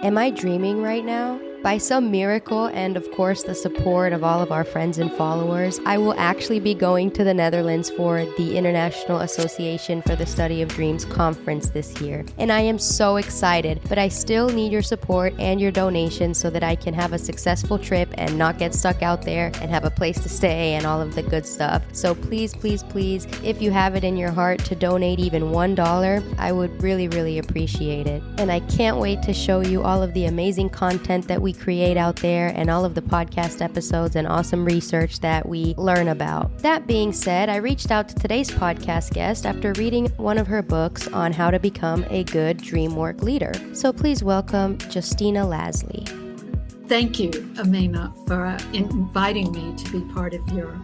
Am I dreaming right now? By some miracle and of course the support of all of our friends and followers, I will actually be going to the Netherlands for the International Association for the Study of Dreams conference this year. And I am so excited, but I still need your support and your donations so that I can have a successful trip and not get stuck out there and have a place to stay and all of the good stuff. So please, please, please, if you have it in your heart to donate even $1, I would really, really appreciate it. And I can't wait to show you all of the amazing content that we create out there and all of the podcast episodes and awesome research that we learn about. That being said, I reached out to today's podcast guest after reading one of her books on how to become a good dream work leader. So please welcome Justina Lasley. Thank you, Amina, for inviting me to be part of your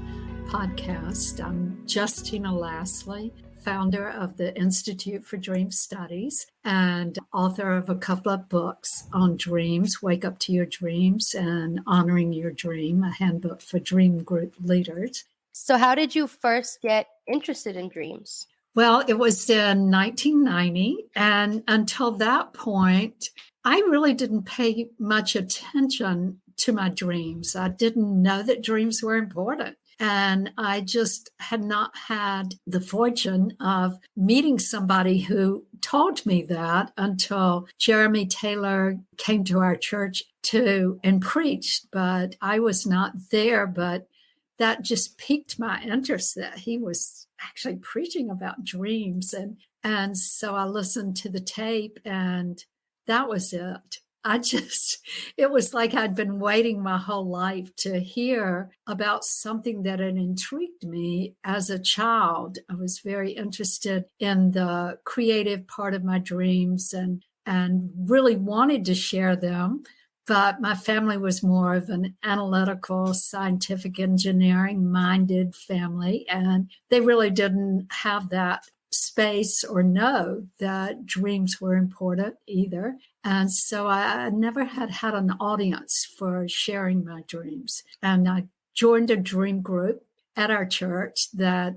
podcast. I'm Justina Lasley, founder of the Institute for Dream Studies and author of a couple of books on dreams, Wake Up to Your Dreams and Honoring Your Dream, a handbook for dream group leaders. So how did you first get interested in dreams? Well, it was in 1990, and until that point, I really didn't pay much attention to my dreams. I didn't know that dreams were important. And I just had not had the fortune of meeting somebody who told me that until Jeremy Taylor came to our church and preached, but I was not there. But that just piqued my interest that he was actually preaching about dreams. And so I listened to the tape, and that was it. It was like I'd been waiting my whole life to hear about something that had intrigued me as a child. I was very interested in the creative part of my dreams and really wanted to share them. But my family was more of an analytical, scientific, engineering-minded family, and they really didn't have that space or know that dreams were important either. And so I never had an audience for sharing my dreams. And I joined a dream group at our church that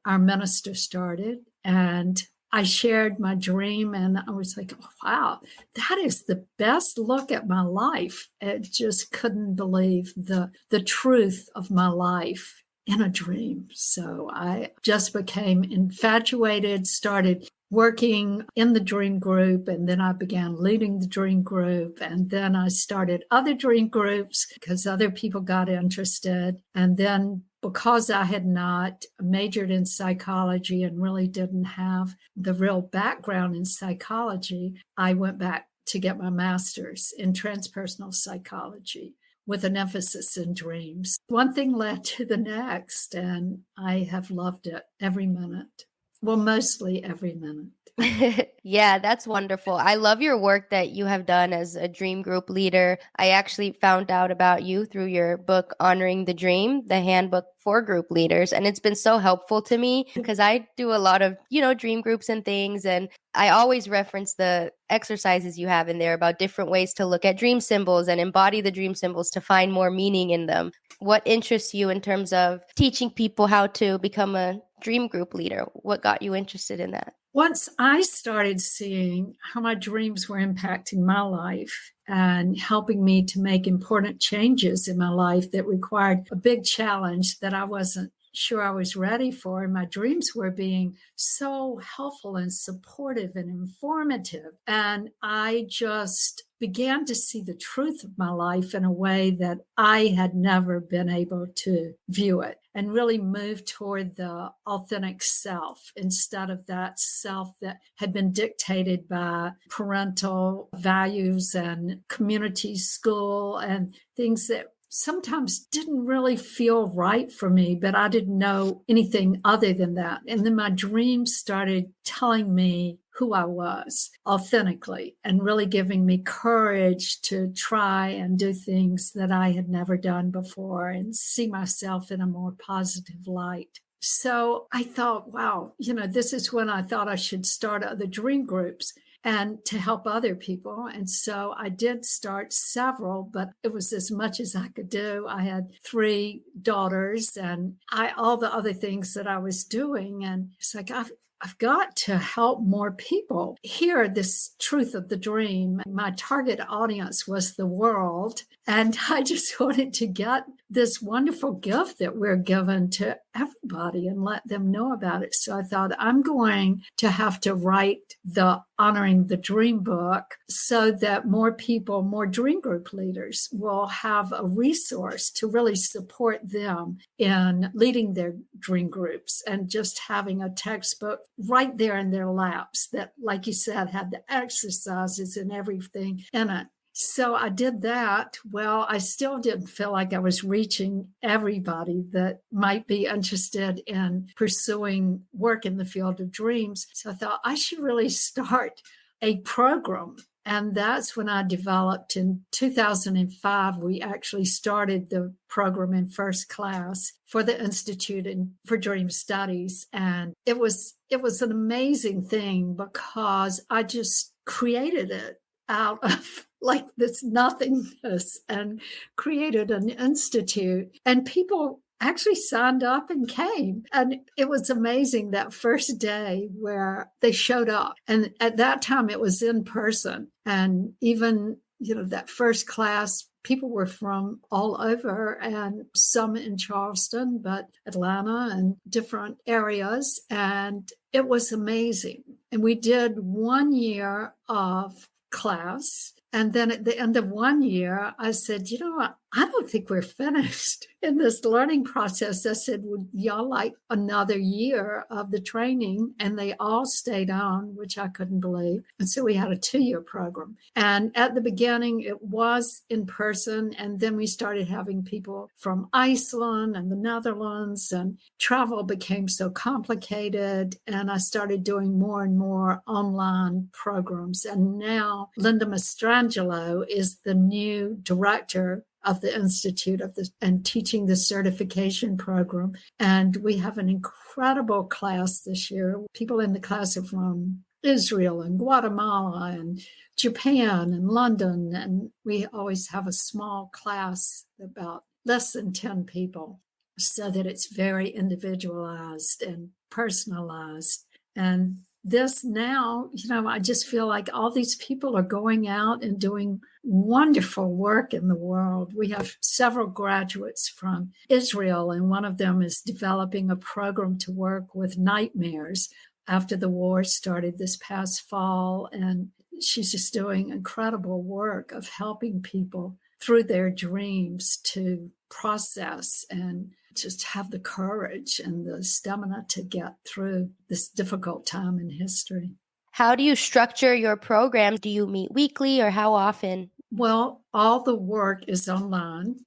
our minister started. And I shared my dream, and I was like, oh, wow, that is the best look at my life. I just couldn't believe the truth of my life in a dream. So I just became infatuated, started working in the dream group, and then I began leading the dream group, and then I started other dream groups because other people got interested. And then because I had not majored in psychology and really didn't have the real background in psychology, I went back to get my master's in transpersonal psychology with an emphasis in dreams. One thing led to the next, and I have loved it every minute. Well, mostly every minute. Yeah, that's wonderful. I love your work that you have done as a dream group leader. I actually found out about you through your book, Honoring the Dream, the handbook for group leaders. And it's been so helpful to me because I do a lot of, dream groups and things. And I always reference the exercises you have in there about different ways to look at dream symbols and embody the dream symbols to find more meaning in them. What interests you in terms of teaching people how to become a dream group leader? What got you interested in that? Once I started seeing how my dreams were impacting my life and helping me to make important changes in my life that required a big challenge that I wasn't sure I was ready for, and my dreams were being so helpful and supportive and informative. And I just began to see the truth of my life in a way that I had never been able to view it, and really move toward the authentic self instead of that self that had been dictated by parental values and community school and things that sometimes didn't really feel right for me, but I didn't know anything other than that. And then my dreams started telling me who I was authentically and really giving me courage to try and do things that I had never done before and see myself in a more positive light. So I thought, wow, this is when I thought I should start other dream groups and to help other people. And so I did start several, but it was as much as I could do. I had 3 daughters and all the other things that I was doing. And it's like, I've got to help more people hear this truth of the dream. My target audience was the world. And I just wanted to get this wonderful gift that we're given to everybody and let them know about it. So I thought I'm going to have to write the Honoring the Dream book so that more people, more dream group leaders will have a resource to really support them in leading their dream groups and just having a textbook right there in their laps that, like you said, had the exercises and everything in it. So I did that. Well, I still didn't feel like I was reaching everybody that might be interested in pursuing work in the field of dreams. So I thought I should really start a program. And that's when I developed in 2005. We actually started the program in first class for the Institute for Dream Studies. And it was an amazing thing because I just created it out of like this nothingness and created an institute, and people actually signed up and came. And it was amazing that first day where they showed up. And at that time it was in person. And even, that first class, people were from all over, and some in Charleston, but Atlanta and different areas. And it was amazing. And we did 1 year of class. And then at the end of 1 year, I said, what? I don't think we're finished in this learning process. I said, would y'all like another year of the training? And they all stayed on, which I couldn't believe. And so we had a 2-year program. And at the beginning, it was in person. And then we started having people from Iceland and the Netherlands, and travel became so complicated. And I started doing more and more online programs. And now Linda Mastrangelo is the new director of the Institute and teaching the certification program. And we have an incredible class this year. People in the class are from Israel and Guatemala and Japan and London. And we always have a small class, about less than 10 people, so that it's very individualized and personalized. And this now, I just feel like all these people are going out and doing wonderful work in the world. We have several graduates from Israel, and one of them is developing a program to work with nightmares after the war started this past fall. And she's just doing incredible work of helping people through their dreams to process and just have the courage and the stamina to get through this difficult time in history. How do you structure your program? Do you meet weekly or how often? Well, all the work is online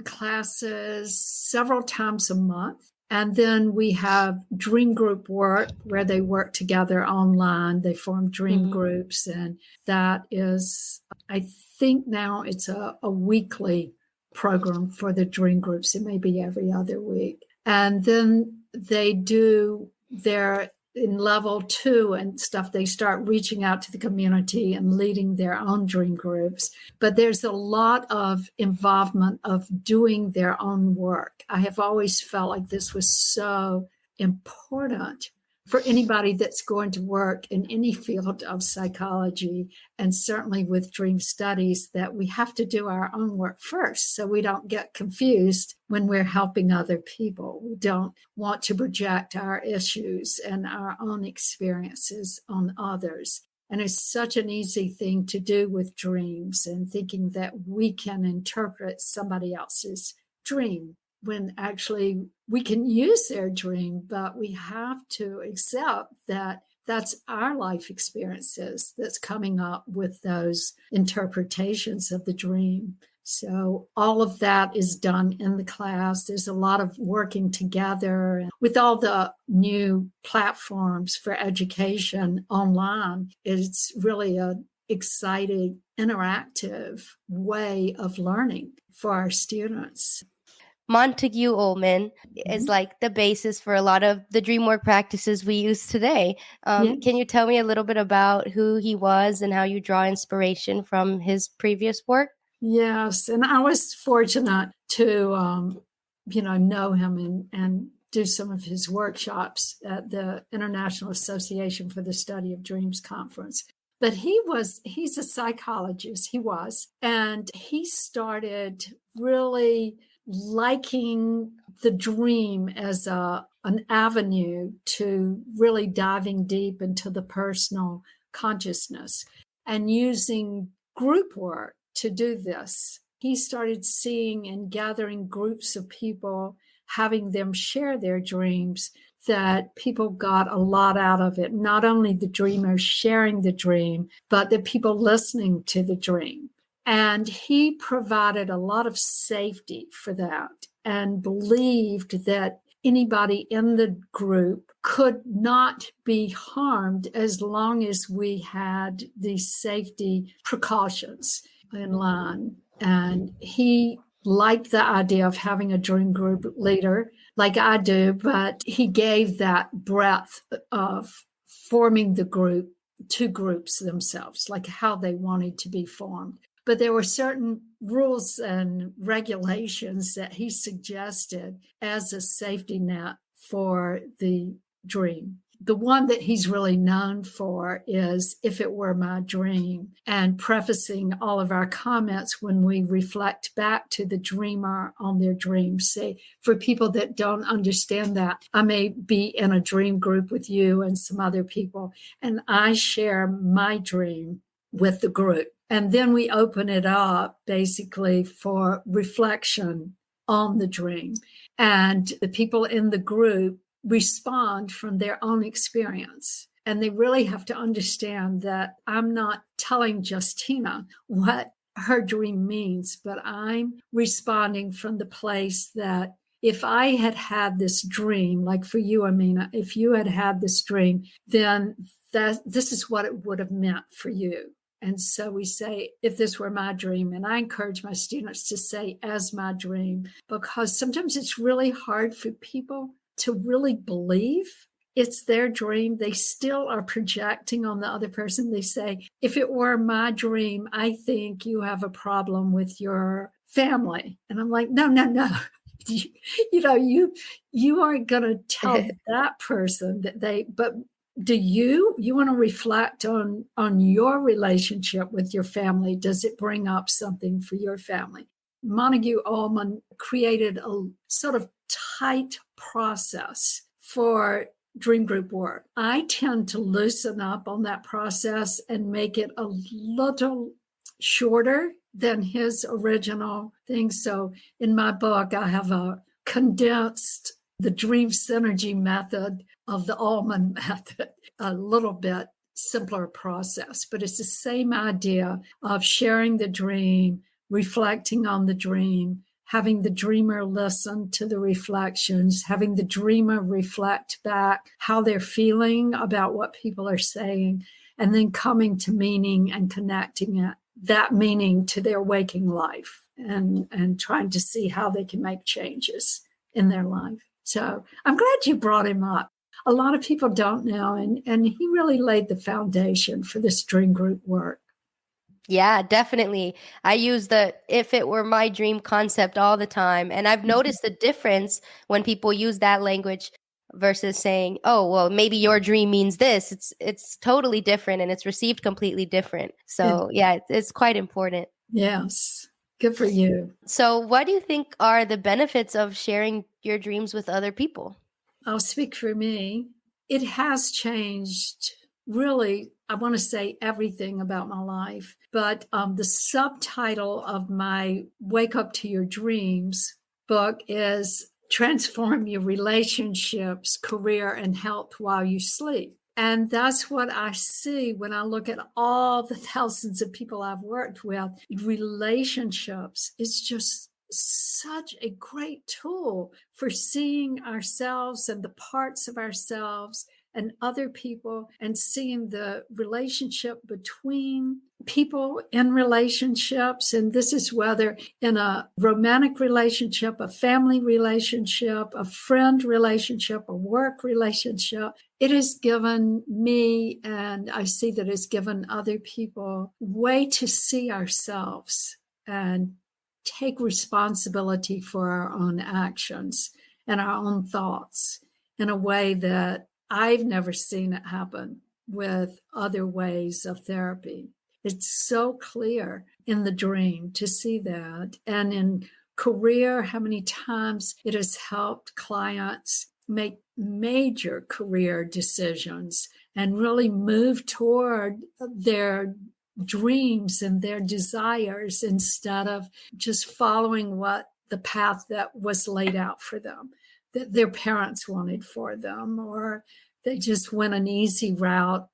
classes several times a month. And then we have dream group work where they work together online. They form dream groups. And that is, I think now it's a weekly program for the dream groups. It may be every other week. And then they do their, in level 2 and stuff, they start reaching out to the community and leading their own dream groups. But there's a lot of involvement of doing their own work. I have always felt like this was so important for anybody that's going to work in any field of psychology, and certainly with dream studies, that we have to do our own work first so we don't get confused when we're helping other people. We don't want to project our issues and our own experiences on others. And it's such an easy thing to do with dreams and thinking that we can interpret somebody else's dream, when actually we can use their dream, but we have to accept that that's our life experiences that's coming up with those interpretations of the dream. So all of that is done in the class. There's a lot of working together with all the new platforms for education online. It's really an exciting, interactive way of learning for our students. Montague Ullman is like the basis for a lot of the dream work practices we use today. Can you tell me a little bit about who he was and how you draw inspiration from his previous work? Yes, and I was fortunate to, know him and do some of his workshops at the International Association for the Study of Dreams conference. But he's a psychologist, and he started really liking the dream as an avenue to really diving deep into the personal consciousness and using group work to do this. He started seeing and gathering groups of people, having them share their dreams, that people got a lot out of it. Not only the dreamers sharing the dream, but the people listening to the dream. And he provided a lot of safety for that and believed that anybody in the group could not be harmed as long as we had these safety precautions in line. And he liked the idea of having a dream group leader like I do, but he gave that breadth of forming the group, two groups themselves, like how they wanted to be formed. But there were certain rules and regulations that he suggested as a safety net for the dream. The one that he's really known for is "If It Were My Dream," and prefacing all of our comments when we reflect back to the dreamer on their dreams. Say, for people that don't understand that, I may be in a dream group with you and some other people, and I share my dream with the group. And then we open it up basically for reflection on the dream. And the people in the group respond from their own experience. And they really have to understand that I'm not telling Justina what her dream means, but I'm responding from the place that if I had had this dream, like for you, Amina, if you had had this dream, then this is what it would have meant for you. And so we say, if this were my dream, and I encourage my students to say, as my dream, because sometimes it's really hard for people to really believe it's their dream. They still are projecting on the other person. They say, if it were my dream, I think you have a problem with your family. And I'm like, no. You aren't going to tell that person that but do you want to reflect on your relationship with your family? Does it bring up something for your family? Montague Ullman created a sort of tight process for dream group work. I tend to loosen up on that process and make it a little shorter than his original thing. So in my book, I have a condensed the DreamSynergy method of the Ullman method, a little bit simpler process, but it's the same idea of sharing the dream, reflecting on the dream, having the dreamer listen to the reflections, having the dreamer reflect back how they're feeling about what people are saying, and then coming to meaning and connecting that meaning to their waking life and trying to see how they can make changes in their life. So I'm glad you brought him up. A lot of people don't know, and he really laid the foundation for this dream group work. Yeah, definitely. I use the "if it were my dream" concept all the time. And I've noticed the difference when people use that language versus saying, oh, well, maybe your dream means this. It's totally different and it's received completely different. So yeah, it's quite important. Yes. Good for you. So what do you think are the benefits of sharing your dreams with other people? I'll speak for me. It has changed, really, I want to say everything about my life. But the subtitle of my Wake Up to Your Dreams book is Transform Your Relationships, Career, and Health While You Sleep. And that's what I see when I look at all the thousands of people I've worked with. Relationships is just such a great tool for seeing ourselves and the parts of ourselves and other people, and seeing the relationship between people in relationships. And this is whether in a romantic relationship, a family relationship, a friend relationship, a work relationship. It has given me, and I see that it's given other people, way to see ourselves and take responsibility for our own actions and our own thoughts in a way that I've never seen it happen with other ways of therapy. It's so clear in the dream to see that. And in career, how many times it has helped clients make major career decisions and really move toward their dreams and their desires instead of just following what the path that was laid out for them, that their parents wanted for them, or they just went an easy route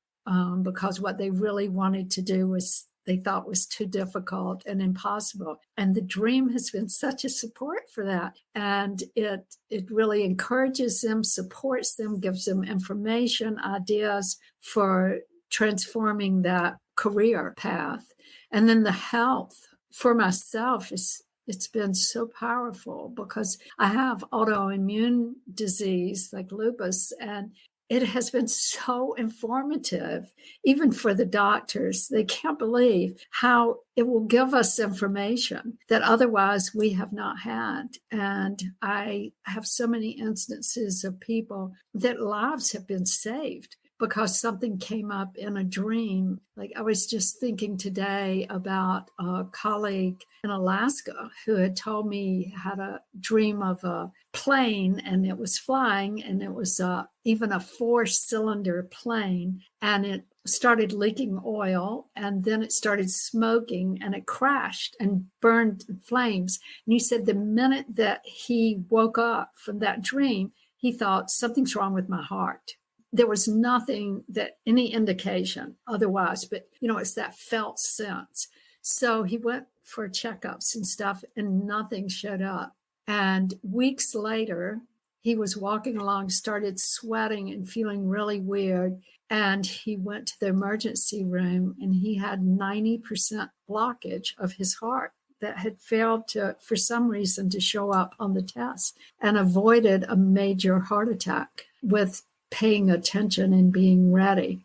because what they really wanted to do was they thought was too difficult and impossible. And the dream has been such a support for that. And it really encourages them, supports them, gives them information, ideas for transforming that career path. And then the health for myself it's been so powerful because I have autoimmune disease like lupus, and it has been so informative, even for the doctors. They can't believe how it will give us information that otherwise we have not had. And I have so many instances of people that lives have been saved because something came up in a dream. Like I was just thinking today about a colleague in Alaska who had told me he had a dream of a plane and it was flying, and it was even a 4-cylinder plane, and it started leaking oil, and then it started smoking, and it crashed and burned in flames. And he said the minute that he woke up from that dream, he thought something's wrong with my heart. There was nothing that any indication otherwise, but it's that felt sense. So he went for checkups and stuff, and nothing showed up. And weeks later, he was walking along, started sweating and feeling really weird. And he went to the emergency room, and he had 90% blockage of his heart that had failed to, for some reason, to show up on the test, and avoided a major heart attack with paying attention and being ready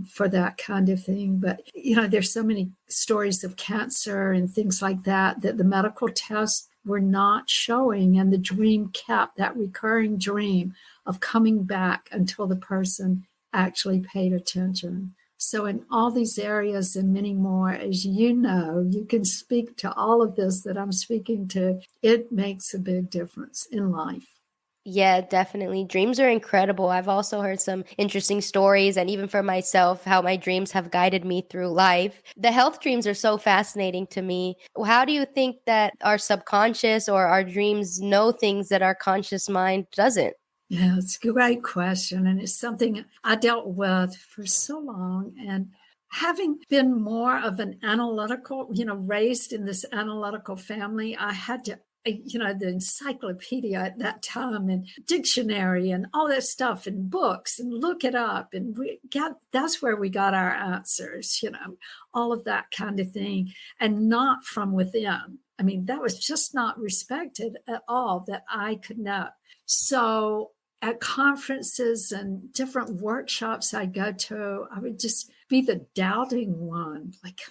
for that kind of thing. But, there's so many stories of cancer and things like that the medical tests were not showing. And the dream kept that recurring dream of coming back until the person actually paid attention. So in all these areas and many more, as you know, you can speak to all of this that I'm speaking to. It makes a big difference in life. Yeah, definitely. Dreams are incredible. I've also heard some interesting stories, and even for myself, how my dreams have guided me through life. The health dreams are so fascinating to me. How do you think that our subconscious or our dreams know things that our conscious mind doesn't? Yeah, it's a great question. And it's something I dealt with for so long. And having been more of an analytical, raised in this analytical family, I had to the encyclopedia at that time and dictionary and all that stuff and books and look it up. And that's where we got our answers, all of that kind of thing, and not from within. I mean, that was just not respected at all that I could know. So at conferences and different workshops I go to, I would just be the doubting one, like,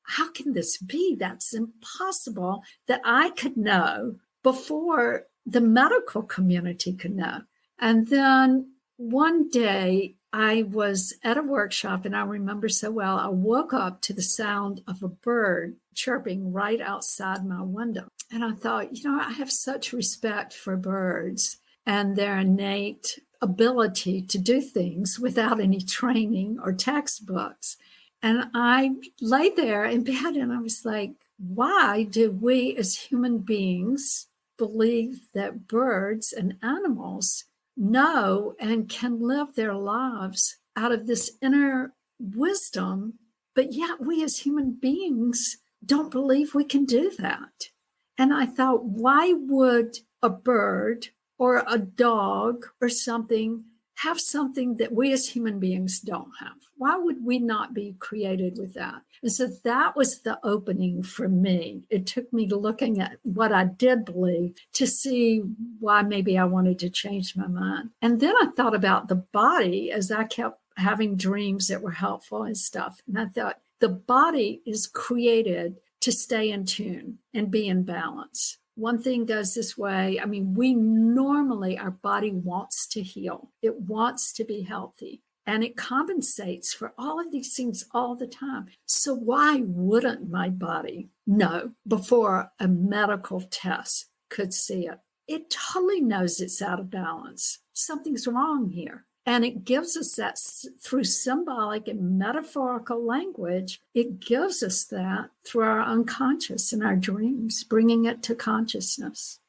how can this be? That's impossible that I could know before the medical community could know. And then one day I was at a workshop, and I remember so well, I woke up to the sound of a bird chirping right outside my window. And I thought, I have such respect for birds and their innate ability to do things without any training or textbooks. And I lay there in bed and I was like, why do we as human beings believe that birds and animals know and can live their lives out of this inner wisdom, but yet we as human beings don't believe we can do that? And I thought, why would a bird or a dog or something have something that we as human beings don't have? Why would we not be created with that? And so that was the opening for me. It took me looking at what I did believe to see why maybe I wanted to change my mind. And then I thought about the body as I kept having dreams that were helpful and stuff. And I thought the body is created to stay in tune and be in balance. one thing goes this way. I mean, we normally, our body wants to heal. It wants to be healthy. And it compensates for all of these things all the time. So why wouldn't my body know before a medical test could see it? It totally knows it's out of balance. Something's wrong here. And it gives us that through symbolic and metaphorical language. It gives us that through our unconscious and our dreams, bringing it to consciousness.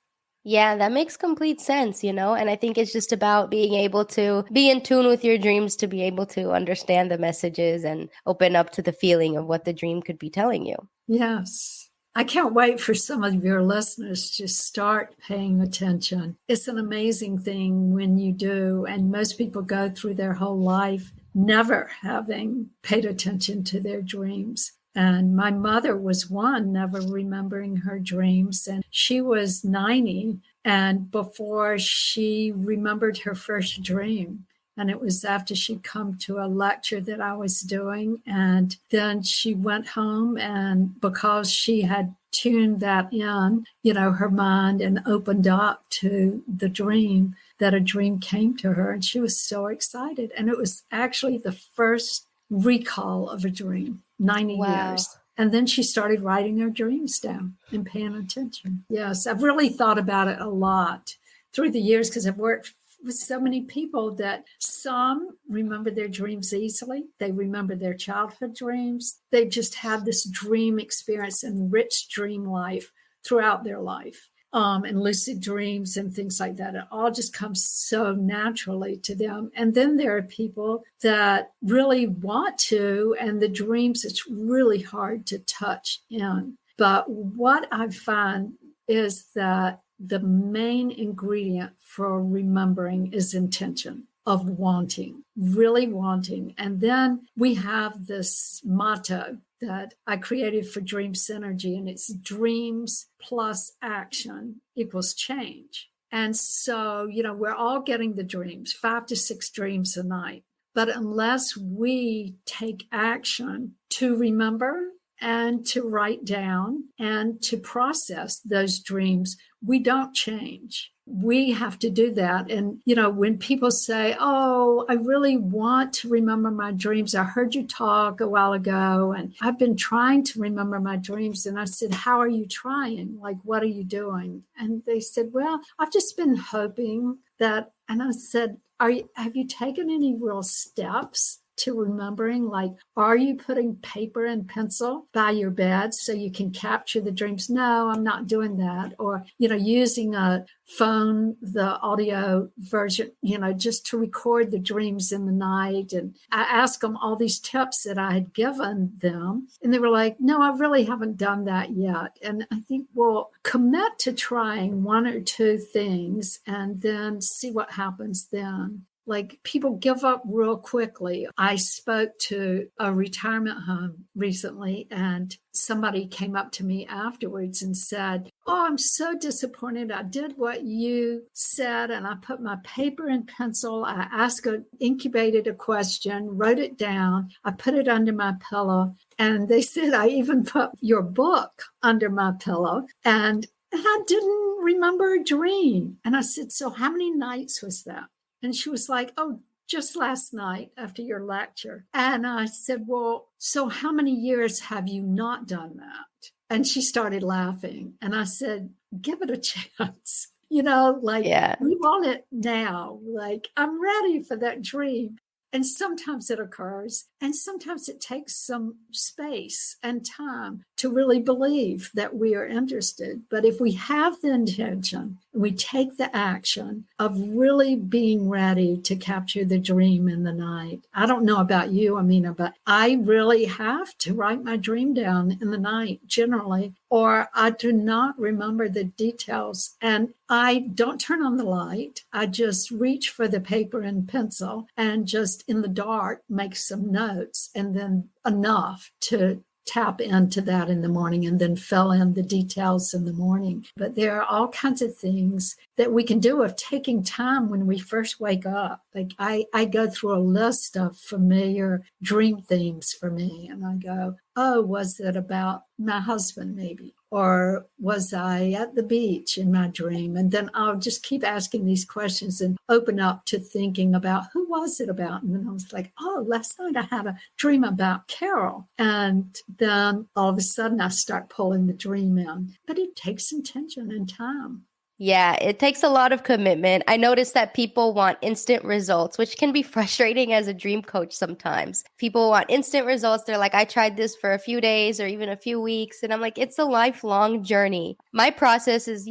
Yeah, that makes complete sense, and I think it's just about being able to be in tune with your dreams to be able to understand the messages and open up to the feeling of what the dream could be telling you. Yes. I can't wait for some of your listeners to start paying attention. It's an amazing thing when you do, and most people go through their whole life never having paid attention to their dreams. And my mother was one, never remembering her dreams. And she was 90, and before she remembered her first dream. And it was after she'd come to a lecture that I was doing. And then she went home, and because she had tuned that in, her mind, and opened up to the dream, that a dream came to her. And she was so excited. And it was actually the first recall of a dream, 90 years. And then she started writing her dreams down and paying attention. Yes, I've really thought about it a lot through the years because I've worked with so many people that some remember their dreams easily. They remember their childhood dreams. They just have this dream experience and rich dream life throughout their life. And lucid dreams and things like that. It all just comes so naturally to them. And then there are people that really want to, and the dreams, it's really hard to touch in. But what I find is that the main ingredient for remembering is intention of wanting, really wanting. And then we have this motto that I created for DreamSynergy, and it's dreams plus action equals change. And so, we're all getting the dreams, 5 to 6 dreams a night. But unless we take action to remember and to write down and to process those dreams, we don't change. We have to do that. And, when people say, oh, I really want to remember my dreams. I heard you talk a while ago, and I've been trying to remember my dreams. And I said, how are you trying? Like, what are you doing? And they said, well, I've just been hoping that, and I said, have you taken any real steps to remembering? Like, are you putting paper and pencil by your bed so you can capture the dreams? No, I'm not doing that. Or, using a phone, the audio version, just to record the dreams in the night. And I asked them all these tips that I had given them. And they were like, no, I really haven't done that yet. And I think, well, commit to trying 1 or 2 things and then see what happens then. Like, people give up real quickly. I spoke to a retirement home recently, and somebody came up to me afterwards and said, oh, I'm so disappointed. I did what you said, and I put my paper and pencil. I incubated a question, wrote it down. I put it under my pillow. And they said, I even put your book under my pillow. And I didn't remember a dream. And I said, so how many nights was that? And she was like, oh, just last night after your lecture. And I said, well, so how many years have you not done that? And she started laughing. And I said, give it a chance. We want it now. Like, I'm ready for that dream. And sometimes it occurs, and sometimes it takes some space and time to really believe that we are interested. But if we have the intention, we take the action of really being ready to capture the dream in the night. I don't know about you, Amina, but I really have to write my dream down in the night generally, or I do not remember the details. And I don't turn on the light. I just reach for the paper and pencil and just in the dark make some notes, and then enough to tap into that in the morning and then fill in the details in the morning. But there are all kinds of things that we can do of taking time when we first wake up. Like, I go through a list of familiar dream themes for me, and I go, oh, was it about my husband maybe? Or was I at the beach in my dream? And then I'll just keep asking these questions and open up to thinking about who was it about? And then I was like, oh, last night I had a dream about Carol. And then all of a sudden I start pulling the dream in. But it takes intention and time. Yeah, it takes a lot of commitment. I notice that people want instant results, which can be frustrating as a dream coach sometimes. People want instant results. They're like, I tried this for a few days or even a few weeks. And I'm like, it's a lifelong journey. My process is,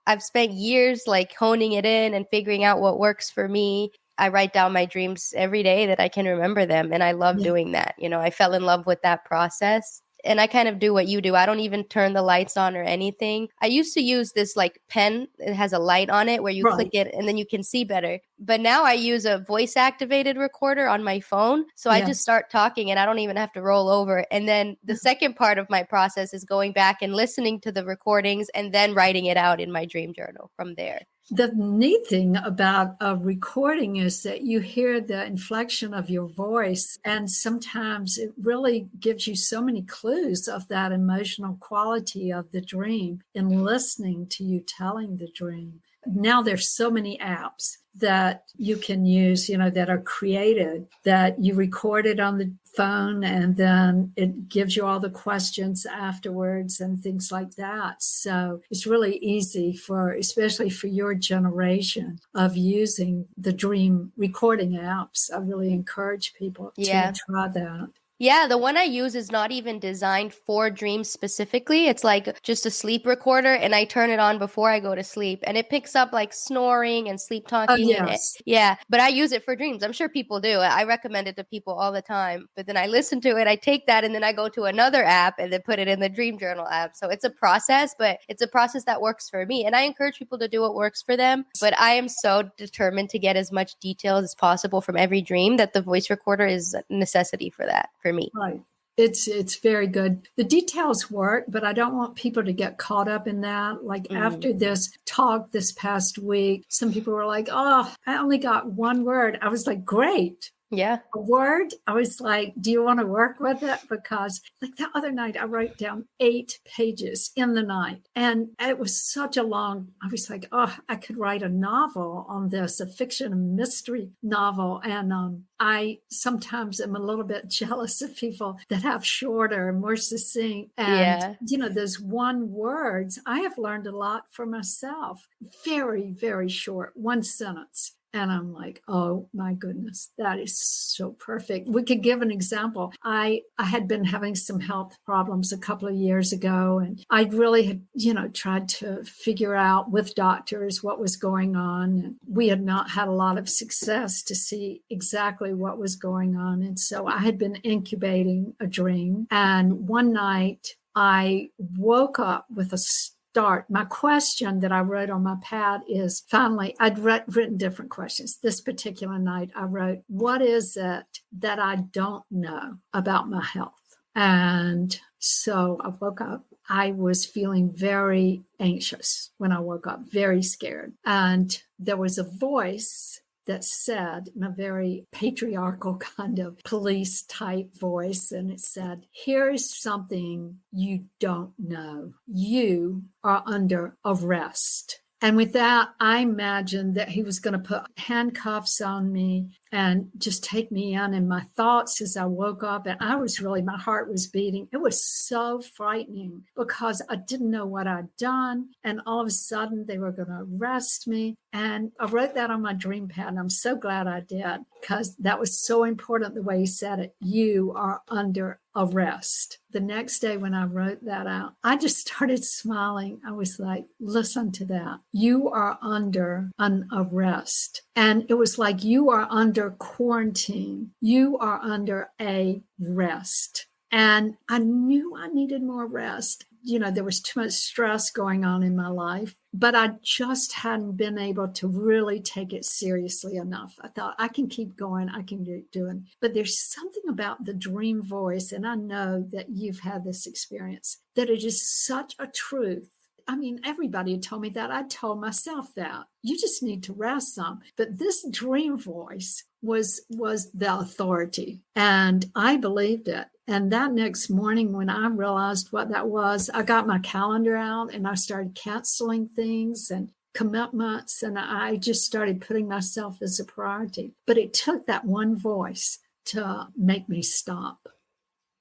I've spent years like honing it in and figuring out what works for me. I write down my dreams every day that I can remember them. And I love doing that. I fell in love with that process. And I kind of do what you do. I don't even turn the lights on or anything. I used to use this like pen. It has a light on it where you click it and then you can see better. But now I use a voice activated recorder on my phone. So I just start talking and I don't even have to roll over. And then the second part of my process is going back and listening to the recordings and then writing it out in my dream journal from there. The neat thing about a recording is that you hear the inflection of your voice, and sometimes it really gives you so many clues of that emotional quality of the dream in listening to you telling the dream. Now there's so many apps that you can use, that are created, that you record it on the phone and then it gives you all the questions afterwards and things like that. So it's really easy especially for your generation, of using the dream recording apps. I really encourage people to try that. Yeah, the one I use is not even designed for dreams specifically. It's like just a sleep recorder, and I turn it on before I go to sleep, and it picks up like snoring and sleep talking. Yes. But I use it for dreams. I'm sure people do. I recommend it to people all the time. But then I listen to it, I take that, and then I go to another app and then put it in the dream journal app. So it's a process, but it's a process that works for me. And I encourage people to do what works for them. But I am so determined to get as much detail as possible from every dream that the voice recorder is a necessity for that. For me. Right. It's very good. The details work, but I don't want people to get caught up in that. Like after this talk this past week, some people were like, oh, I only got one word. I was like, great. Yeah. A word. I was like, do you want to work with it? Because like the other night, I wrote down 8 pages in the night. And it was such a I was like, oh, I could write a novel on this, a fiction and mystery novel. And I sometimes am a little bit jealous of people that have shorter, more succinct. And, those one words, I have learned a lot for myself. Very, very short, one sentence. And I'm like, oh my goodness, that is so perfect. We could give an example. I had been having some health problems a couple of years ago, and I really had, tried to figure out with doctors what was going on. And we had not had a lot of success to see exactly what was going on. And so I had been incubating a dream. And one night I woke up with a start. My question that I wrote on my pad is, finally, I'd written different questions. This particular night, I wrote, what is it that I don't know about my health? And so I woke up. I was feeling very anxious when I woke up, very scared. And there was a voice that said, in a very patriarchal kind of police type voice, and it said, here is something you don't know. You are under arrest. And with that, I imagined that he was going to put handcuffs on me and just take me in. And my thoughts as I woke up, and my heart was beating. It was so frightening because I didn't know what I'd done. And all of a sudden they were going to arrest me. And I wrote that on my dream pad. And I'm so glad I did, because that was so important the way he said it. You are under arrest. The next day when I wrote that out, I just started smiling. I was like, listen to that. You are under an arrest. And it was like, you are under quarantine. You are under a rest. And I knew I needed more rest. There was too much stress going on in my life, but I just hadn't been able to really take it seriously enough. I thought, I can keep going. I can keep doing. But there's something about the dream voice, and I know that you've had this experience, that it is such a truth. I mean, everybody had told me that. I told myself that. You just need to rest some. But this dream voice was the authority. And I believed it. And that next morning, when I realized what that was, I got my calendar out and I started canceling things and commitments. And I just started putting myself as a priority. But it took that one voice to make me stop.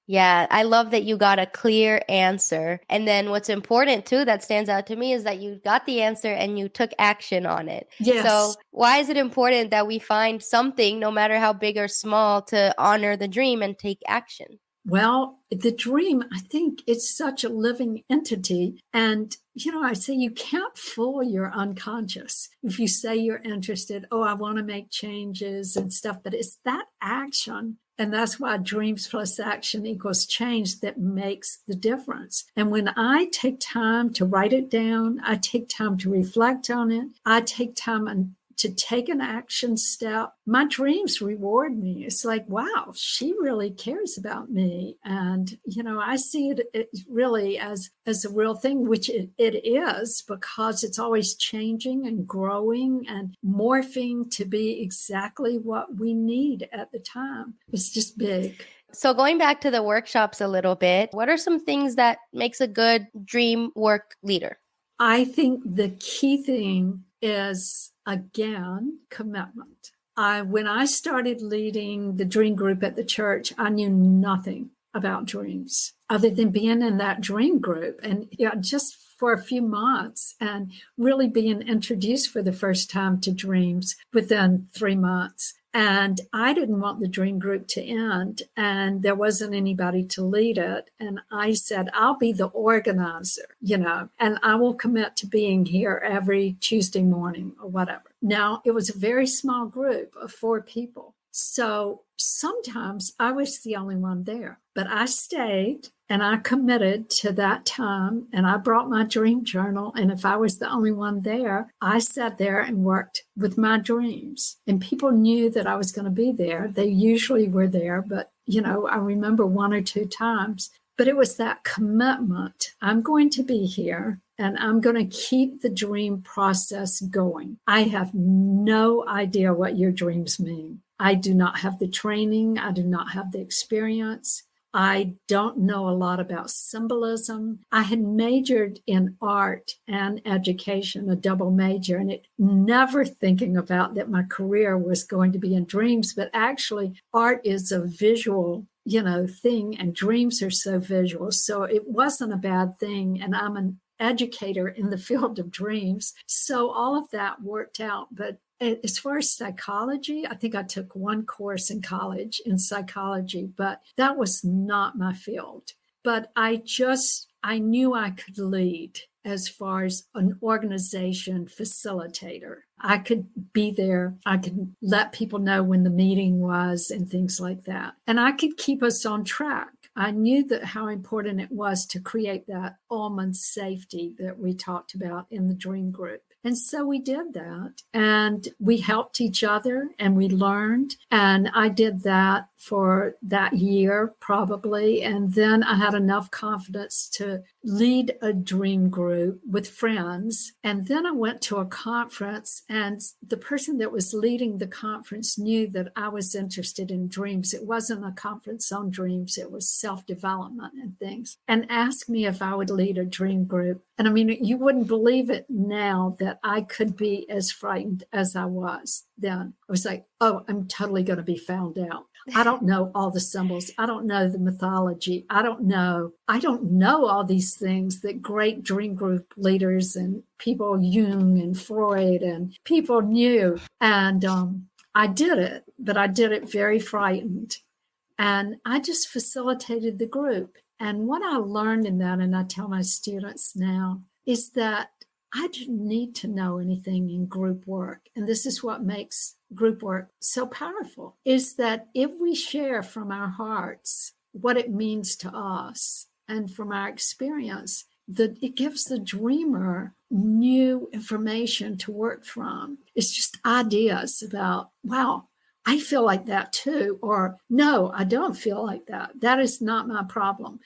Yeah, I love that you got a clear answer. And then what's important too that stands out to me is that you got the answer and you took action on it. Yes. So, why is it important that we find something, no matter how big or small, to honor the dream and take action? Well, the dream, I think it's such a living entity. And, I say you can't fool your unconscious. If you say you're interested, oh, I want to make changes and stuff, but it's that action. And that's why dreams plus action equals change that makes the difference. And when I take time to write it down, I take time to reflect on it, I take time to take an action step, my dreams reward me. It's like, wow, she really cares about me. And, I see it really as a real thing, which it is, because it's always changing and growing and morphing to be exactly what we need at the time. It's just big. So going back to the workshops a little bit, what are some things that makes a good dream work leader? I think the key thing is, again, commitment. When I started leading the dream group at the church, I knew nothing about dreams other than being in that dream group and just for a few months and really being introduced for the first time to dreams within 3 months. And I didn't want the dream group to end, and there wasn't anybody to lead it. And I said, I'll be the organizer, and I will commit to being here every Tuesday morning or whatever. Now, it was a very small group of 4 people. So sometimes I was the only one there, but I stayed and I committed to that time, and I brought my dream journal. And if I was the only one there, I sat there and worked with my dreams. And people knew that I was going to be there. They usually were there, but I remember 1 or 2 times. But it was that commitment. I'm going to be here and I'm going to keep the dream process going. I have no idea what your dreams mean. I do not have the training. I do not have the experience. I don't know a lot about symbolism. I had majored in art and education, a double major, and never thinking about that my career was going to be in dreams, but actually art is a visual thing, and dreams are so visual. So it wasn't a bad thing. And I'm an educator in the field of dreams. So all of that worked out. But as far as psychology, I think I took 1 course in college in psychology, but that was not my field. But I knew I could lead as far as an organization facilitator. I could be there. I could let people know when the meeting was and things like that. And I could keep us on track. I knew that how important it was to create that Ullman safety that we talked about in the dream group. And so we did that, and we helped each other and we learned. And I did that for that year probably. And then I had enough confidence to lead a dream group with friends. And then I went to a conference, and the person that was leading the conference knew that I was interested in dreams. It wasn't a conference on dreams. It was self-development and things, and asked me if I would lead a dream group. And I mean, you wouldn't believe it now that I could be as frightened as I was then. I was like, oh, I'm totally going to be found out. I don't know all the symbols. I don't know the mythology. I don't know all these things that great dream group leaders and people, Jung and Freud and people knew. And I did it, but I did it very frightened. And I just facilitated the group. And what I learned in that, and I tell my students now, is that I didn't need to know anything in group work. And this is what makes group work so powerful, is that if we share from our hearts what it means to us and from our experience, that it gives the dreamer new information to work from. It's just ideas about, wow, I feel like that too, or no, I don't feel like that. That is not my problem,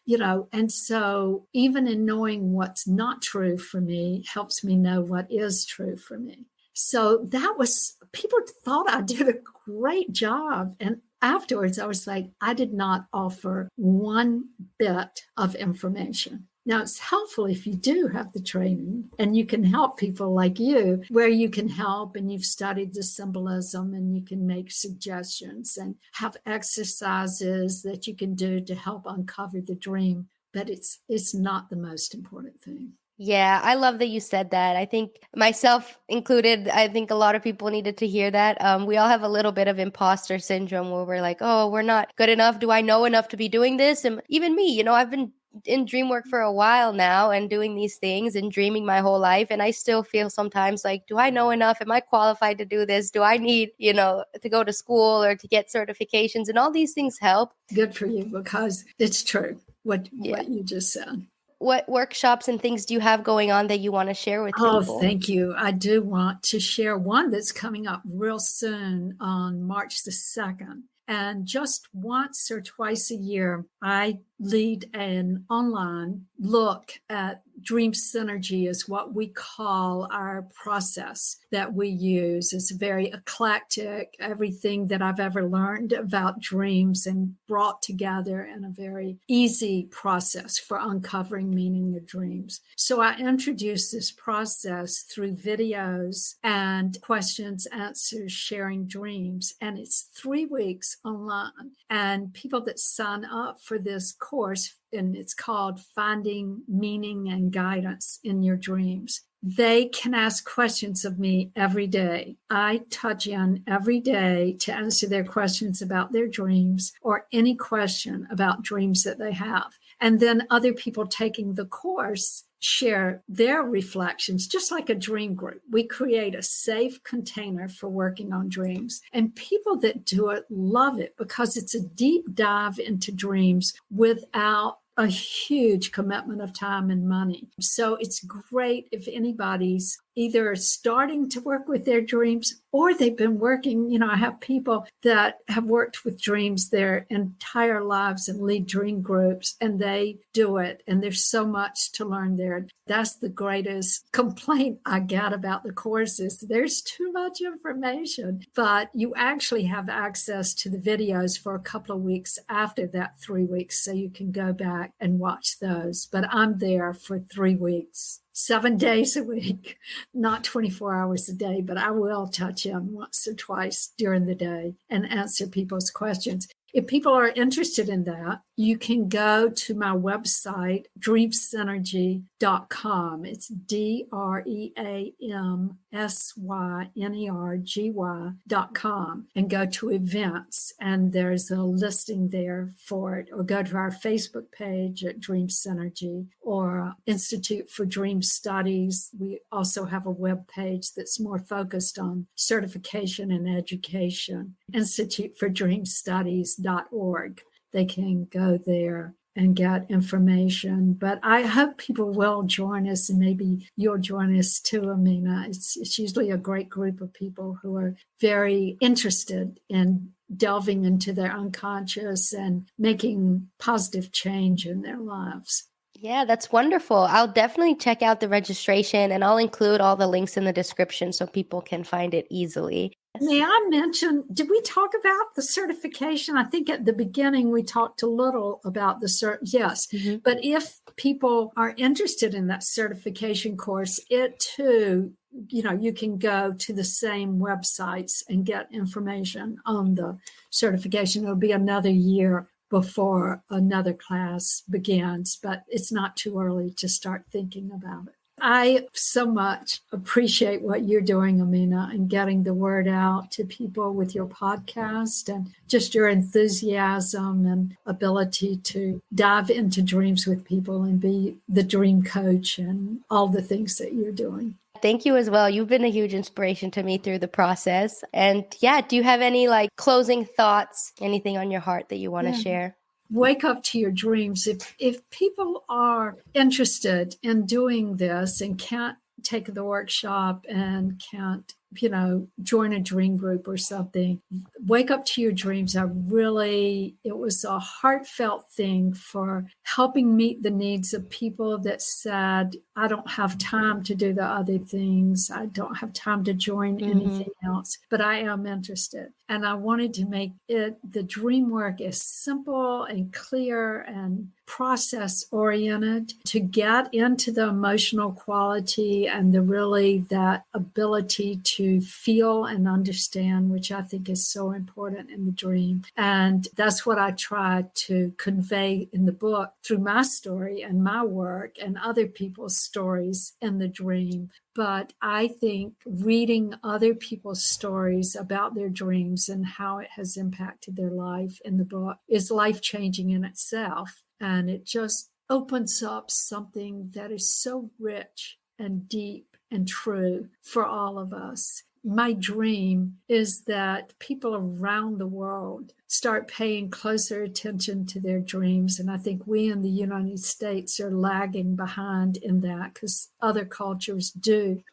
And so even in knowing what's not true for me helps me know what is true for me. So that was, people thought I did a great job. And afterwards, I was like, I did not offer one bit of information. Now, it's helpful if you do have the training and you can help people like you, where you can help and you've studied the symbolism and you can make suggestions and have exercises that you can do to help uncover the dream. But it's not the most important thing. Yeah, I love that you said that. I think myself included, I think a lot of people needed to hear that. We all have a little bit of imposter syndrome where we're like, oh, we're not good enough. Do I know enough to be doing this? And even me, I've been in dream work for a while now and doing these things and dreaming my whole life. And I still feel sometimes like, do I know enough? Am I qualified to do this? Do I need, to go to school or to get certifications? And all these things help. Good for you, because it's true what you just said. What workshops and things do you have going on that you want to share with people? Oh, thank you. I do want to share one that's coming up real soon on March the 2nd. And just once or twice a year, I lead an online look at DreamSynergy, is what we call our process that we use. It's very eclectic, everything that I've ever learned about dreams and brought together in a very easy process for uncovering meaning of dreams. So I introduce this process through videos and questions, answers, sharing dreams. And it's 3 weeks online. And people that sign up for this course, and it's called Finding Meaning and Guidance in Your Dreams, they can ask questions of me every day. I touch in every day to answer their questions about their dreams or any question about dreams that they have. And then other people taking the course share their reflections, just like a dream group. We create a safe container for working on dreams. And people that do it love it because it's a deep dive into dreams without a huge commitment of time and money. So it's great if anybody's either starting to work with their dreams or they've been working. I have people that have worked with dreams their entire lives and lead dream groups, and they do it. And there's so much to learn there. That's the greatest complaint I get about the courses. There's too much information, but you actually have access to the videos for a couple of weeks after that 3 weeks. So you can go back and watch those. But I'm there for 3 weeks. 7 days a week, not 24 hours a day, but I will touch in once or twice during the day and answer people's questions. If people are interested in that, you can go to my website, DreamSynergy.com. It's DreamSynergy.com, and go to events, and there's a listing there for it. Or go to our Facebook page at DreamSynergy or Institute for Dream Studies. We also have a web page that's more focused on certification and education, instituteforDreamStudies.org. They can go there and get information. But I hope people will join us, and maybe you'll join us too, Amina. It's usually a great group of people who are very interested in delving into their unconscious and making positive change in their lives. Yeah, that's wonderful. I'll definitely check out the registration, and I'll include all the links in the description so people can find it easily. May I mention, did we talk about the certification? I think at the beginning we talked a little about the yes. Mm-hmm. But if people are interested in that certification course, it too, you can go to the same websites and get information on the certification. It'll be another year before another class begins, but it's not too early to start thinking about it. I so much appreciate what you're doing, Amina, and getting the word out to people with your podcast and just your enthusiasm and ability to dive into dreams with people and be the dream coach and all the things that you're doing. Thank you as well. You've been a huge inspiration to me through the process. And do you have any closing thoughts, anything on your heart that you want to share? Wake up to your dreams. If people are interested in doing this and can't take the workshop and can't join a dream group or something. Wake Up to Your Dreams. It was a heartfelt thing for helping meet the needs of people that said, I don't have time to do the other things. I don't have time to join anything else, but I am interested. And I wanted to make the dream work as simple and clear and process oriented to get into the emotional quality and that ability to feel and understand, which I think is so important in the dream. And that's what I try to convey in the book through my story and my work and other people's stories in the dream. But I think reading other people's stories about their dreams and how it has impacted their life in the book is life-changing in itself. And it just opens up something that is so rich and deep and true for all of us. My dream is that people around the world start paying closer attention to their dreams. And I think we in the United States are lagging behind in that because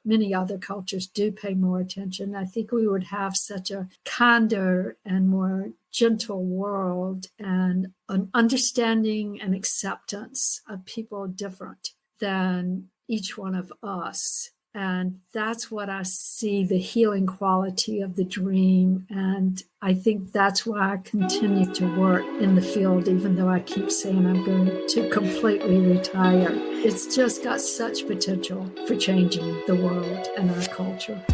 many other cultures do pay more attention. I think we would have such a kinder and more gentle world and an understanding and acceptance of people different than each one of us. And that's what I see, the healing quality of the dream. And I think that's why I continue to work in the field, even though I keep saying I'm going to completely retire. It's just got such potential for changing the world and our culture.